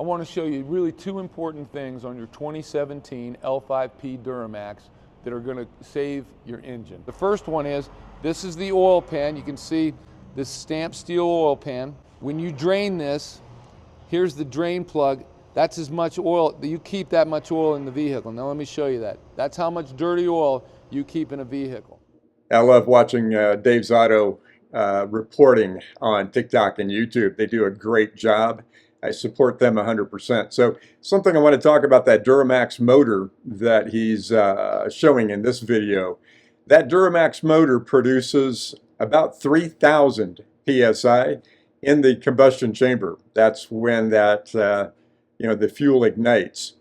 I want to show you really two important things on your 2017 L5P Duramax that are going to save your engine. The first one is, this is the oil pan. You can see this stamped steel oil pan. When you drain this, here's the drain plug. That's as much oil, you keep that much oil in the vehicle. Now let me show you that. That's how much dirty oil you keep in a vehicle. I love watching Dave's Auto reporting on TikTok and YouTube. They do a great job. I support them 100%. So something I want to talk about, that Duramax motor that he's showing in this video. That Duramax motor produces about 3,000 PSI in the combustion chamber. That's when that, the fuel ignites,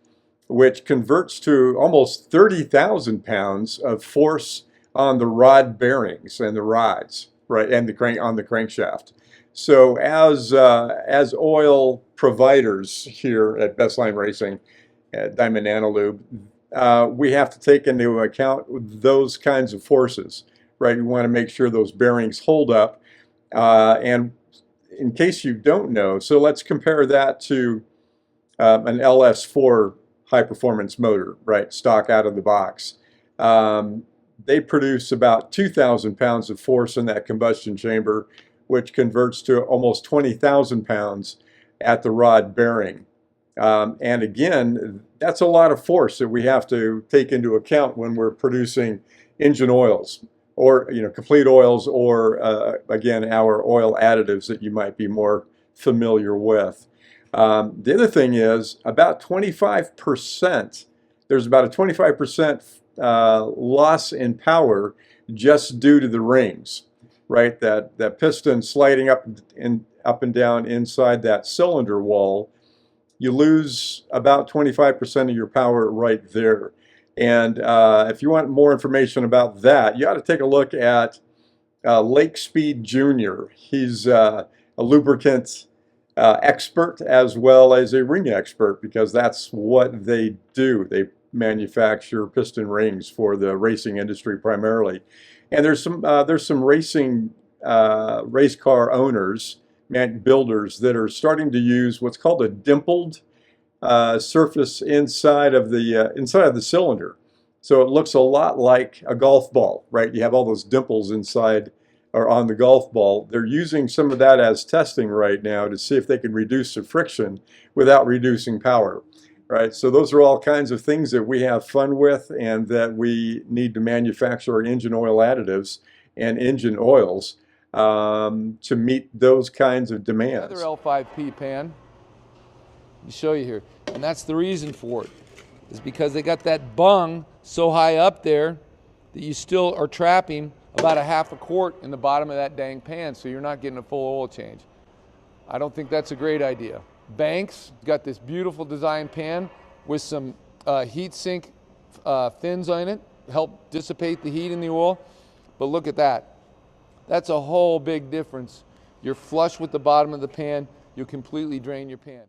which converts to almost 30,000 pounds of force on the rod bearings and the rods, right, and on the crankshaft. So as oil providers here at BestLine Racing, at Diamond Nanolube, we have to take into account those kinds of forces, right? We want to make sure those bearings hold up. And in case you don't know, so let's compare that to an LS4 high-performance motor, right, stock out of the box. They produce about 2,000 pounds of force in that combustion chamber, which converts to almost 20,000 pounds at the rod bearing. And again, that's a lot of force that we have to take into account when we're producing engine oils, or complete oils, or again, our oil additives that you might be more familiar with. The other thing is about 25%, there's about a 25% loss in power just due to the rings, right? That piston sliding up and down inside that cylinder wall, you lose about 25% of your power right there. And if you want more information about that, you ought to take a look at Lake Speed Jr. He's a lubricant expert as well as a ring expert, because that's what they do. They manufacture piston rings for the racing industry primarily. And there's some racing race car owners and builders that are starting to use what's called a dimpled surface inside of the cylinder. So it looks a lot like a golf ball, right? You have all those dimples inside or on the golf ball. They're using some of that as testing right now to see if they can reduce the friction without reducing power, right? So those are all kinds of things that we have fun with, and that we need to manufacture our engine oil additives and engine oils to meet those kinds of demands. Another L5P pan, let me show you here, and that's the reason for it, is because they got that bung so high up there that you still are trapping about a half a quart in the bottom of that dang pan, so you're not getting a full oil change. I don't think that's a great idea. Banks got this beautiful design pan with some heat sink fins on it, help dissipate the heat in the oil. But look at that. That's a whole big difference. You're flush with the bottom of the pan, you'll completely drain your pan.